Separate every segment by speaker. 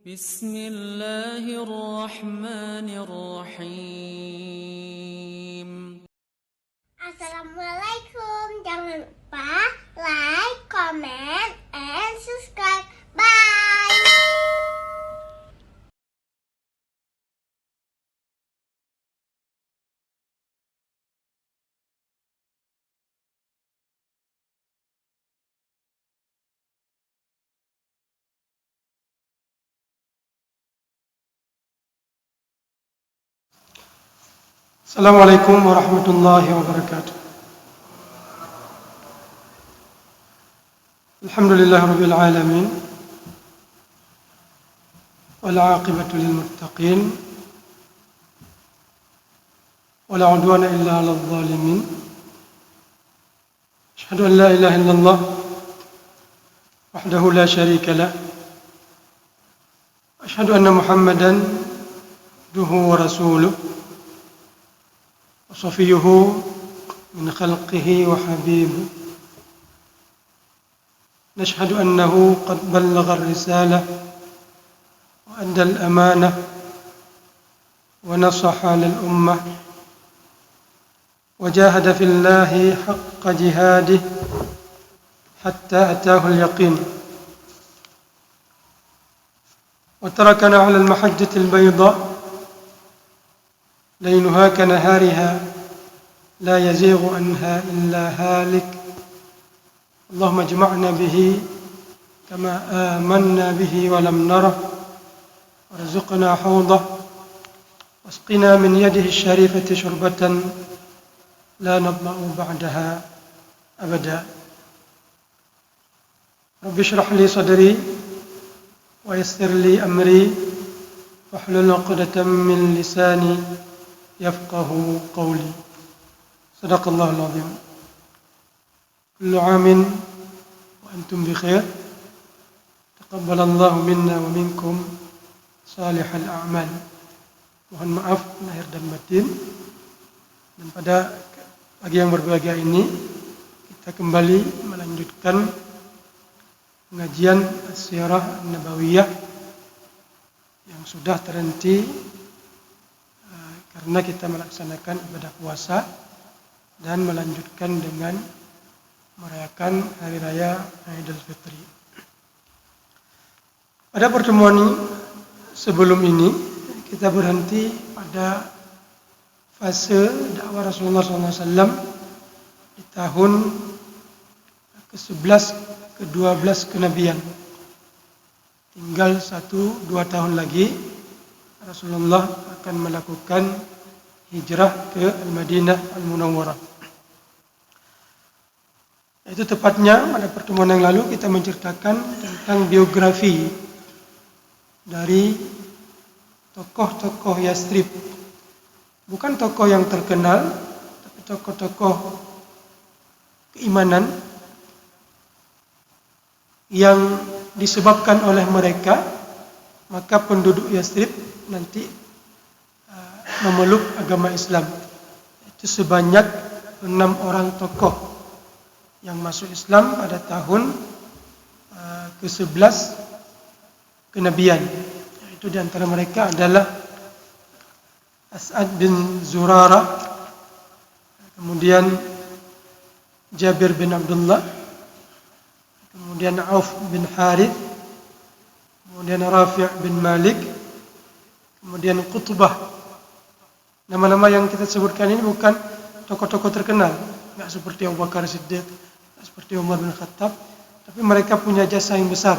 Speaker 1: Bismillahirrahmanirrahim.
Speaker 2: Assalamualaikum. Jangan lupa like, comment, and subscribe. Bye.
Speaker 3: Assalamualaikum warahmatullahi wabarakatuh. Alhamdulillahi rabbil alamin. Wal 'aqibatu lil muttaqin. Wala 'udwana illa 'alal zalimin. Asyhadu an la ilaha illallah wahdahu la syarika lah. Asyhadu anna Muhammadan abduhu wa rasuluh. وصفيه من خلقه وحبيبه نشهد أنه قد بلغ الرسالة وأدى الأمانة ونصح للأمة وجاهد في الله حق جهاده حتى أتاه اليقين وتركنا على المحجة البيضاء ليلها كنهارها لا يزيغ عنها إلا هالك اللهم اجمعنا به كما آمنا به ولم نره وارزقنا حوضه واسقنا من يده الشريفة شربة لا نظمأ بعدها أبدا رب اشرح لي صدري ويسر لي أمري واحلل عقدة من لساني يفقه قولي صدق الله العظيم كل عام وأنتم بخير تقبل الله منا ومنكم صالح الأعمال. Mohon maaf lahir dan batin. Dan pada pagi yang berbahagia ini kita kembali melanjutkan pengajian As-Sirah An-Nabawiyah yang sudah terhenti karena kita melaksanakan ibadah puasa dan melanjutkan dengan merayakan hari raya Idul Fitri. Pada pertemuan sebelum ini kita berhenti pada fase dakwah Rasulullah SAW di tahun ke-11, ke-12 kenabian. Tinggal 1-2 tahun lagi Rasulullah akan melakukan hijrah ke Al-Madinah Al-Munawwarah. Itu tepatnya pada pertemuan yang lalu kita menceritakan tentang biografi dari tokoh-tokoh Yathrib. Bukan tokoh yang terkenal, tapi tokoh-tokoh keimanan yang disebabkan oleh mereka maka penduduk Yathrib nanti memeluk agama Islam. Itu sebanyak 6 orang tokoh yang masuk Islam pada tahun ke-11 kenabian. Itu di antara mereka adalah As'ad bin Zurarah, kemudian Jabir bin Abdullah, kemudian Auf bin Harith, kemudian Rafi' bin Malik, kemudian Qutbah. Nama-nama yang kita sebutkan ini bukan tokoh-tokoh terkenal, nggak seperti Abu Bakar Siddiq, nggak seperti Umar bin Khattab, tapi mereka punya jasa yang besar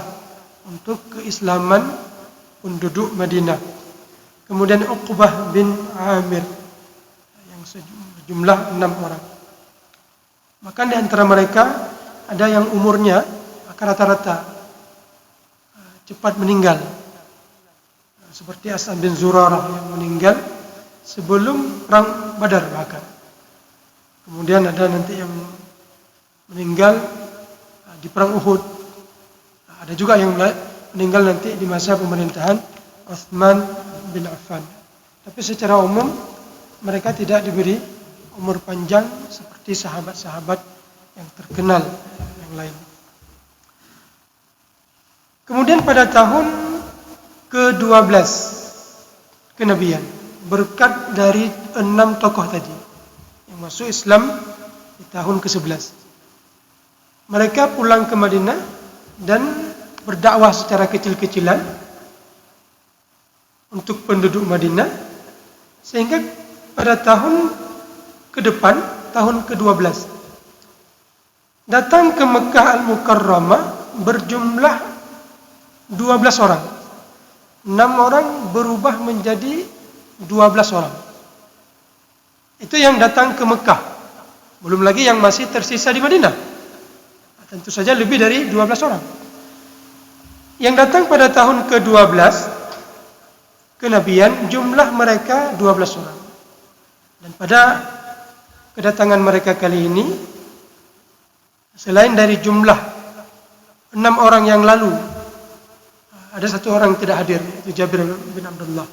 Speaker 3: untuk keislaman penduduk Madinah. Kemudian Uqbah bin Amir yang sejumlah 6 orang. Maka di antara mereka ada yang umurnya rata-rata cepat meninggal, seperti As'ad bin Zurarah yang meninggal sebelum perang Badar bahkan. Kemudian ada nanti yang meninggal di perang Uhud. Ada juga yang meninggal nanti di masa pemerintahan Utsman bin Affan. Tapi secara umum mereka tidak diberi umur panjang seperti sahabat-sahabat yang terkenal yang lain. Kemudian pada tahun ke-12 kenabian, berkat dari 6 tokoh tadi yang masuk Islam di tahun ke-11. Mereka pulang ke Madinah dan berdakwah secara kecil-kecilan untuk penduduk Madinah, sehingga pada tahun ke depan, tahun ke-12, datang ke Mekah Al-Mukarramah berjumlah 12 orang. 6 orang berubah menjadi 12 orang. Itu yang datang ke Mekah. Belum lagi yang masih tersisa di Madinah. Tentu saja lebih dari 12 orang. Yang datang pada tahun ke-12 kenabian, jumlah mereka 12 orang. Dan pada kedatangan mereka kali ini, selain dari jumlah 6 orang yang lalu, ada 1 orang yang tidak hadir, itu Jabir bin Abdullah.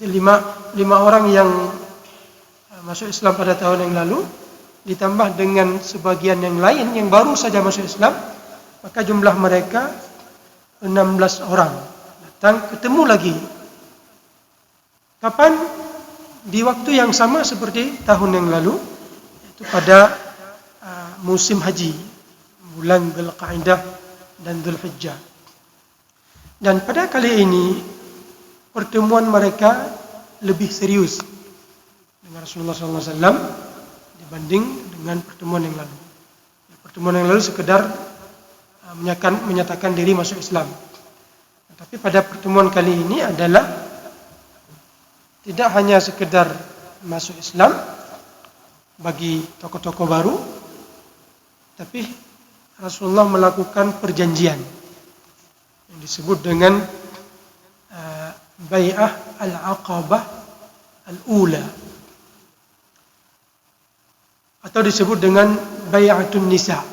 Speaker 3: Jadi 5 orang yang masuk Islam pada tahun yang lalu, ditambah dengan sebagian yang lain yang baru saja masuk Islam, maka jumlah mereka 16 orang. Datang ketemu lagi. Kapan? Di waktu yang sama seperti tahun yang lalu, yaitu pada musim haji, bulan Dzulqa'dah dan Dzulhijjah. Dan pada kali ini pertemuan mereka lebih serius dengan Rasulullah SAW dibanding dengan pertemuan yang lalu. Pertemuan yang lalu sekedar menyatakan diri masuk Islam. Tapi pada pertemuan kali ini adalah tidak hanya sekedar masuk Islam bagi tokoh-tokoh baru, tapi Rasulullah melakukan perjanjian yang disebut dengan Bai'ah Al-Aqabah Al-Ula, atau disebut dengan Bai'atun Nisa.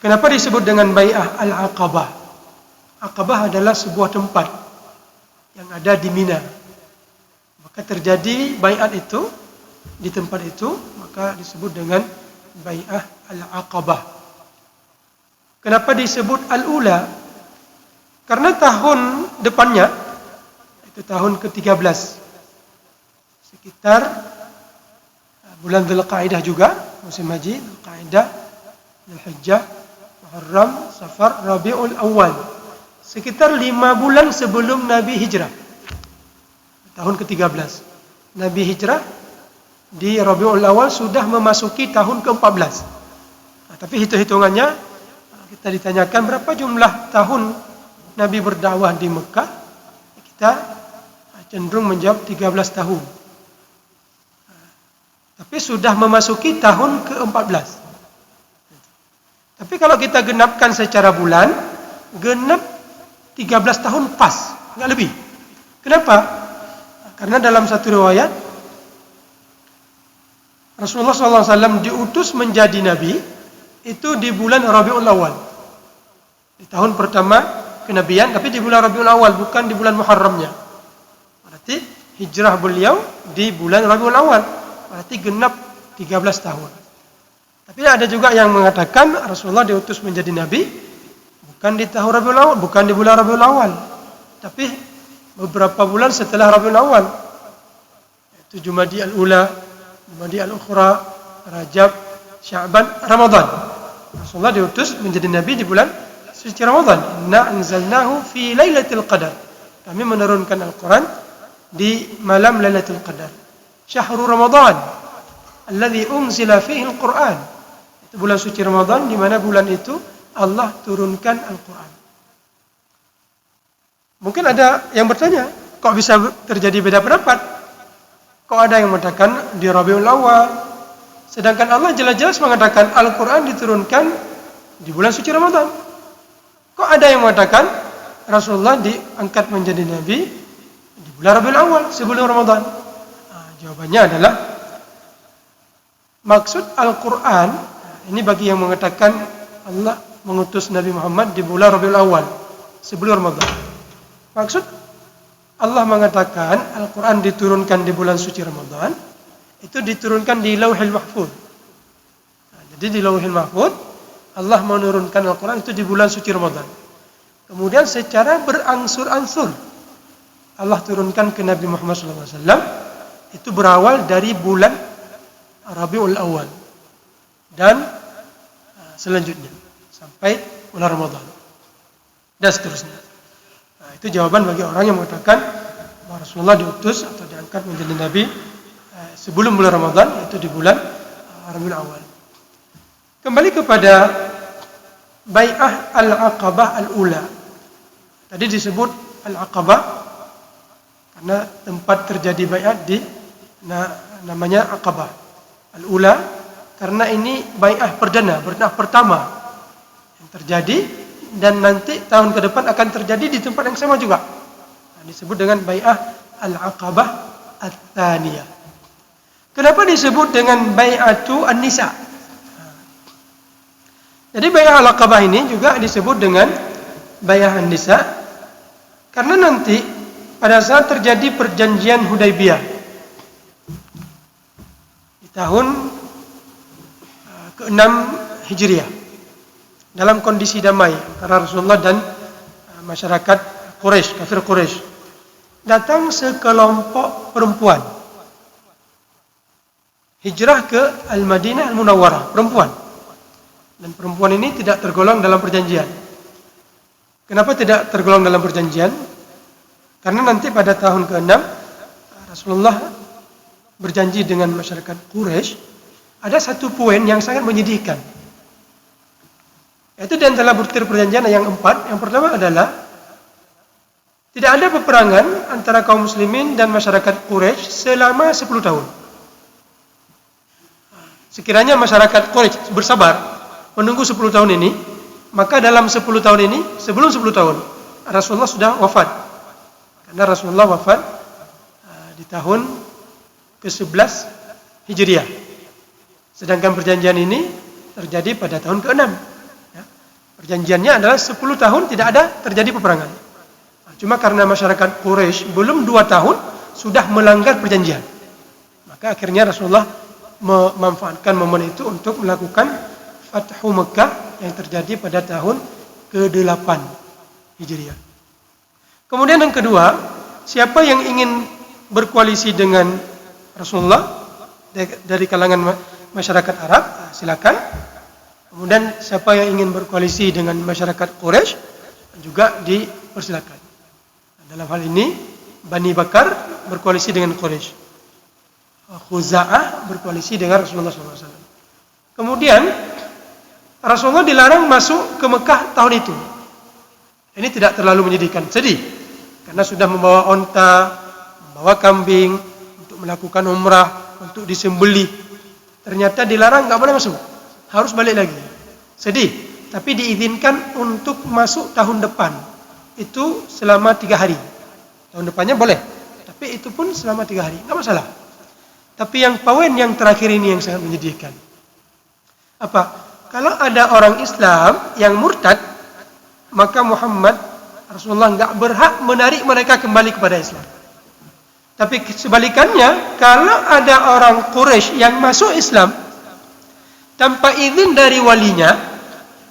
Speaker 3: Kenapa disebut dengan Bai'ah Al-Aqabah? Aqabah adalah sebuah tempat yang ada di Mina. Maka terjadi bai'at itu di tempat itu, maka disebut dengan Bai'ah Al-Aqabah. Kenapa disebut Al-Ula? Karena tahun depannya, itu tahun ke-13, sekitar bulan Dzulqa'dah juga, musim haji, Dzulqa'dah, Dzulhijjah, Muharram, Safar, Rabiul Awal. Sekitar 5 bulan sebelum Nabi hijrah, tahun ke-13. Nabi hijrah di Rabiul Awal sudah memasuki tahun ke-14. Tapi hitung-hitungannya, kita ditanyakan berapa jumlah tahun Nabi berdakwah di Mekah, kita cenderung menjawab 13 tahun. Tapi sudah memasuki tahun ke-14. Tapi kalau kita genapkan secara bulan, genap 13 tahun pas, enggak lebih. Kenapa? Karena dalam satu riwayat Rasulullah SAW diutus menjadi nabi itu di bulan Rabiul Awal, di tahun pertama kenabian, tapi di bulan Rabiul Awal, bukan di bulan Muharramnya. Berarti hijrah beliau di bulan Rabiul Awal, berarti genap 13 tahun. Tapi ada juga yang mengatakan Rasulullah diutus menjadi nabi bukan di tahun Rabiul Awal, bukan di bulan Rabiul Awal, tapi beberapa bulan setelah Rabiul Awal, yaitu Jumadi Al-Ula, Jumadi Al-Ukhra, Rajab, Sya'ban, Ramadan. Rasulullah diutus menjadi nabi di bulan suci Ramadan. Inna anzalnahu fi Lailatul Qadar. Kami menurunkan Al-Quran di malam Lailatul Qadar. Syahrul Ramadan alladzi unzila fihi Al-Quran. Itu bulan suci Ramadan, di mana bulan itu Allah turunkan Al-Quran. Mungkin ada yang bertanya, kok bisa terjadi beda pendapat? Kok ada yang mengatakan di Rabiul Awal, sedangkan Allah jelas-jelas mengatakan Al-Quran diturunkan di bulan suci Ramadan. Kok ada yang mengatakan Rasulullah diangkat menjadi nabi di bulan Rabiul Awal sebelum Ramadan? Jawabannya adalah maksud Al-Quran ini bagi yang mengatakan Allah mengutus Nabi Muhammad di bulan Rabiul Awal sebelum Ramadan. Maksud Allah mengatakan Al-Quran diturunkan di bulan suci Ramadan, itu diturunkan di Lauhil Mahfuz. Jadi di Lauhil Mahfuz Allah menurunkan Al-Quran itu di bulan suci Ramadan. Kemudian secara berangsur-angsur Allah turunkan ke Nabi Muhammad SAW. Itu berawal dari bulan Rabiul Awal dan selanjutnya sampai bulan Ramadan dan seterusnya. Nah, itu jawaban bagi orang yang mengatakan bahwa Rasulullah diutus atau diangkat menjadi Nabi sebelum bulan Ramadan, yaitu di bulan Rabiul Awal. Kembali kepada Bai'ah Al-Aqabah Al-Ula. Tadi disebut Al-Aqabah karena tempat terjadi bai'ah namanya Aqabah. Al-Ula karena ini bai'ah perdana, bai'ah pertama yang terjadi dan nanti tahun ke depan akan terjadi di tempat yang sama juga. Nah, disebut dengan bai'ah Al-Aqabah Ats-Tsaniyah. Kenapa disebut dengan bai'atu An-Nisa? Jadi bai'ah Al-Aqabah ini juga disebut dengan bai'ah An-Nisa karena nanti pada saat terjadi perjanjian Hudaybiyah di tahun ke-6 Hijriah dalam kondisi damai antara Rasulullah dan masyarakat Quraisy, kafir Quraisy, datang sekelompok perempuan hijrah ke Al-Madinah Al-Munawwarah, perempuan. Dan perempuan ini tidak tergolong dalam perjanjian. Kenapa tidak tergolong dalam perjanjian? Karena nanti pada tahun ke-6 Rasulullah berjanji dengan masyarakat Quraisy. Ada satu poin yang sangat menyedihkan. Yaitu di antara butir perjanjian yang 4. Yang pertama adalah tidak ada peperangan antara kaum muslimin dan masyarakat Quraisy selama 10 tahun. Sekiranya masyarakat Quraisy bersabar menunggu 10 tahun ini, maka dalam 10 tahun ini, sebelum 10 tahun, Rasulullah sudah wafat. Karena Rasulullah wafat di tahun ke-11 Hijriah. Sedangkan perjanjian ini terjadi pada tahun ke-6. Ya. Perjanjiannya adalah 10 tahun tidak ada terjadi peperangan. Cuma karena masyarakat Quraisy belum 2 tahun sudah melanggar perjanjian. Maka akhirnya Rasulullah memanfaatkan momen itu untuk melakukan Fathu Mekah yang terjadi pada tahun ke-8 Hijriah. Kemudian yang kedua, siapa yang ingin berkoalisi dengan Rasulullah dari kalangan masyarakat Arab, silakan. Kemudian siapa yang ingin berkoalisi dengan masyarakat Quraisy juga dipersilakan. Dalam hal ini Bani Bakar berkoalisi dengan Quraisy. Khuza'ah berkoalisi dengan Rasulullah SAW. Kemudian Rasulullah dilarang masuk ke Mekah tahun itu. Ini tidak terlalu menyedihkan, sedih. Karena sudah membawa onta, membawa kambing untuk melakukan umrah, untuk disembelih. Ternyata dilarang, nggak boleh masuk. Harus balik lagi. Sedih, tapi diizinkan untuk masuk tahun depan. Itu selama 3 hari. Tahun depannya boleh, tapi itu pun selama 3 hari, nggak masalah. Tapi yang poin yang terakhir ini yang sangat menyedihkan. Apa? Kalau ada orang Islam yang murtad, maka Muhammad Rasulullah nggak berhak menarik mereka kembali kepada Islam. Tapi sebalikannya, kalau ada orang Quraisy yang masuk Islam tanpa izin dari walinya,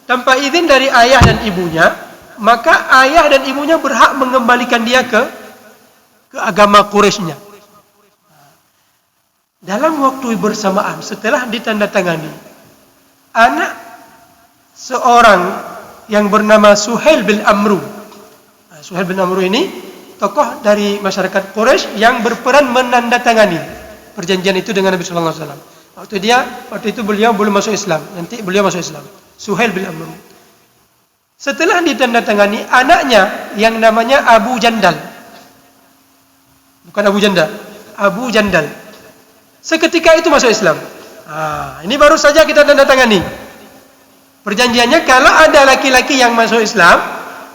Speaker 3: tanpa izin dari ayah dan ibunya, maka ayah dan ibunya berhak mengembalikan dia ke agama Quraisynya. Dalam waktu bersamaan setelah ditandatangani, anak seorang yang bernama Suhail bin Amru. Suhail bin Amru ini tokoh dari masyarakat Quraisy yang berperan menandatangani perjanjian itu dengan Nabi sallallahu alaihi wasallam. Waktu itu beliau belum masuk Islam, nanti beliau masuk Islam. Suhail bin Amru. Setelah ditandatangani, anaknya yang namanya Abu Jandal. Bukan Abu Janda, Abu Jandal. Seketika itu masuk Islam. Ini baru saja kita tandatangani. Perjanjiannya kalau ada laki-laki yang masuk Islam,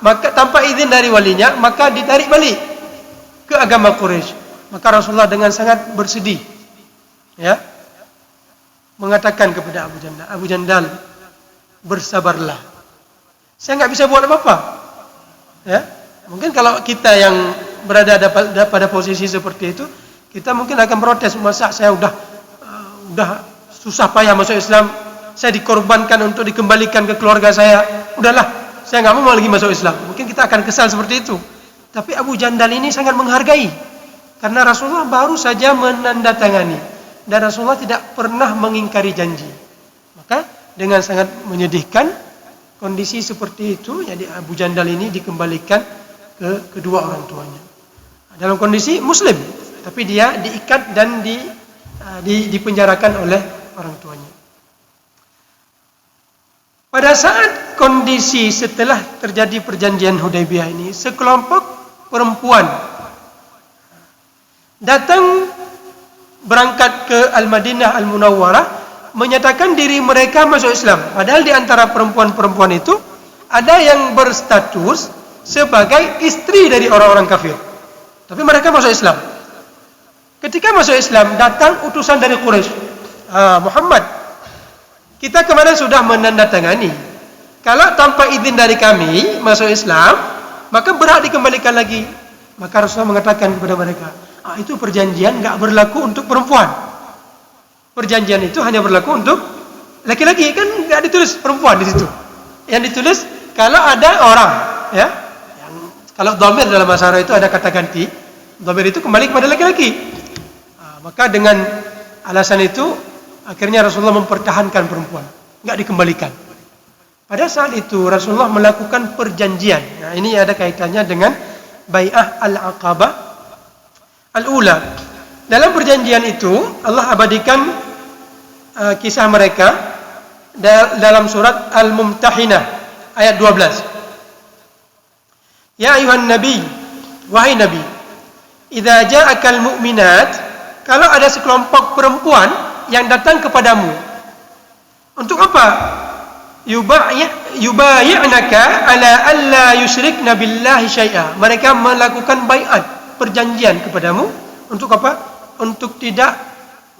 Speaker 3: maka tanpa izin dari walinya, maka ditarik balik ke agama Quraisy. Maka Rasulullah dengan sangat bersedih, ya, mengatakan kepada Abu Jandal, bersabarlah. Saya nggak bisa buat apa-apa. Ya, mungkin kalau kita yang berada pada posisi seperti itu, kita mungkin akan protes, masa saya udah susah payah masuk Islam, saya dikorbankan untuk dikembalikan ke keluarga saya. Udahlah, saya nggak mau lagi masuk Islam. Mungkin kita akan kesal seperti itu. Tapi Abu Jandal ini sangat menghargai. Karena Rasulullah baru saja menandatangani. Dan Rasulullah tidak pernah mengingkari janji. Maka dengan sangat menyedihkan, kondisi seperti itu, jadi Abu Jandal ini dikembalikan ke kedua orang tuanya. Dalam kondisi Muslim, tapi dia diikat dan dipenjarakan oleh orang tuanya. Pada saat kondisi setelah terjadi perjanjian Hudaybiyah ini, sekelompok perempuan datang berangkat ke Al-Madinah Al-Munawwarah, menyatakan diri mereka masuk Islam. Padahal di antara perempuan-perempuan itu ada yang berstatus sebagai istri dari orang-orang kafir. Tapi mereka masuk Islam. Ketika masuk Islam, datang utusan dari Quraisy. Muhammad, kita kemarin sudah menandatangani. Kalau tanpa izin dari kami masuk Islam, maka berhak dikembalikan lagi. Maka Rasulullah mengatakan kepada mereka, itu perjanjian nggak berlaku untuk perempuan. Perjanjian itu hanya berlaku untuk laki-laki, kan nggak ditulis perempuan di situ. Yang ditulis kalau ada orang, ya. Kalau dhamir dalam bahasa Arab itu ada kata ganti, dhamir itu kembali kepada laki-laki. Maka dengan alasan itu akhirnya Rasulullah mempertahankan perempuan, nggak dikembalikan. Pada saat itu Rasulullah melakukan perjanjian. Nah, ini ada kaitannya dengan Bai'ah Al-Aqabah Al-Ula. Dalam perjanjian itu Allah abadikan kisah mereka dalam surat Al-Mumtahinah ayat 12. Ya ayuhan nabi, wahai nabi, idza ja'akal mu'minat, kalau ada sekelompok perempuan yang datang kepadamu, untuk apa? Yubayi'naka ala alla yusyrikna billahi syai'a. Mereka melakukan baiat, perjanjian kepadamu untuk apa? Untuk tidak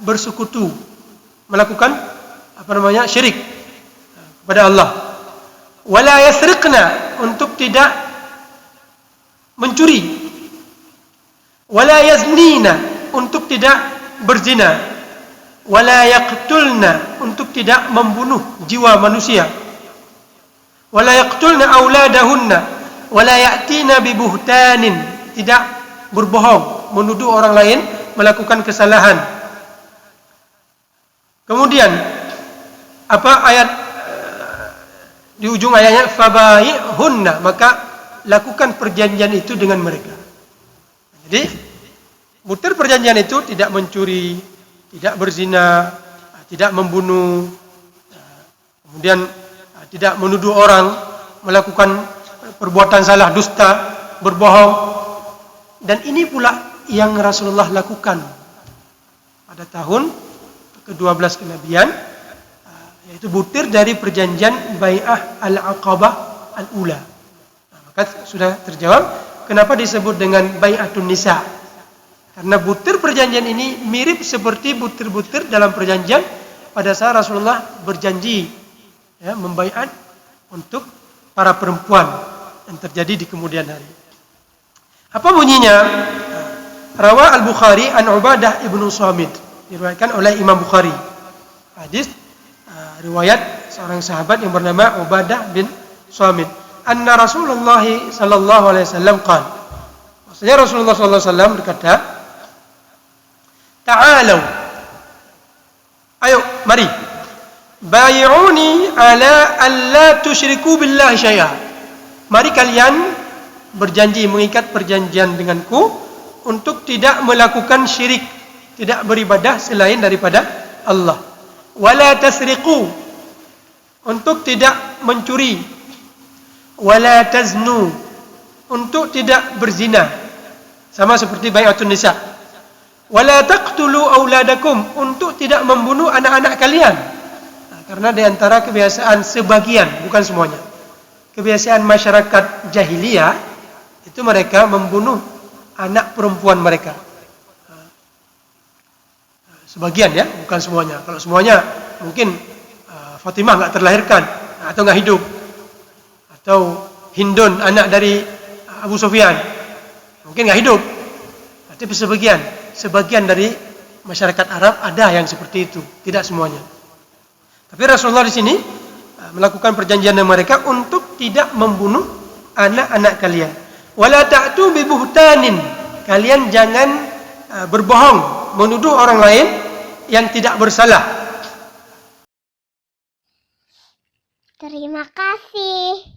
Speaker 3: bersekutu, melakukan syirik kepada Allah. Wala yasriqna, untuk tidak mencuri. Wala yaznina, untuk tidak berzina. Wala yaqtulna, untuk tidak membunuh jiwa manusia. Wala yaqtulna auladahunna, wala ya'tina bibuhtanin, tidak berbohong, menuduh orang lain melakukan kesalahan. Kemudian ayat di ujung ayatnya, fabaihunna, maka lakukan perjanjian itu dengan mereka. Jadi butir perjanjian itu tidak mencuri, tidak berzina, tidak membunuh, kemudian tidak menuduh orang melakukan perbuatan salah, dusta, berbohong. Dan ini pula yang Rasulullah lakukan pada tahun ke-12 kenabian, yaitu butir dari perjanjian Bai'ah Al-Aqabah Al-Ula. Maka sudah terjawab kenapa disebut dengan Bai'atun Nisa. Karena butir perjanjian ini mirip seperti butir-butir dalam perjanjian pada saat Rasulullah berjanji, ya, membaiat untuk para perempuan yang terjadi di kemudian hari. Apa bunyinya? Rawa Al-Bukhari an Ubadah ibnu Samit, diriwayatkan oleh Imam Bukhari. Hadis riwayat seorang sahabat yang bernama Ubadah bin Samit. Anna Rasulullah sallallahu alaihi wasallam qala. Maksudnya Rasulullah sallallahu alaihi wasallam berkata, ta'alau, ayo mari, bayi'uni ala alla tusyriku billahi syai'a. Mari kalian berjanji, mengikat perjanjian denganku untuk tidak melakukan syirik, tidak beribadah selain daripada Allah. Wala tasriqu, untuk tidak mencuri. Wala taznu, untuk tidak berzina, sama seperti Bai'atun Nisa. Wala taqtulu auladakum, untuk tidak membunuh anak-anak kalian. Karena di antara kebiasaan sebagian, bukan semuanya, kebiasaan masyarakat jahiliyah itu mereka membunuh anak perempuan mereka. Sebagian, ya, bukan semuanya. Kalau semuanya mungkin Fatimah nggak terlahirkan atau nggak hidup, atau Hindun anak dari Abu Sufyan mungkin nggak hidup. Tapi sebagian dari masyarakat Arab ada yang seperti itu, tidak semuanya. Tapi Rasulullah di sini melakukan perjanjian dengan mereka untuk tidak membunuh anak-anak kalian. Wala ta'tu bi buhtanin. Kalian jangan berbohong, menuduh orang lain yang tidak bersalah.
Speaker 2: Terima kasih.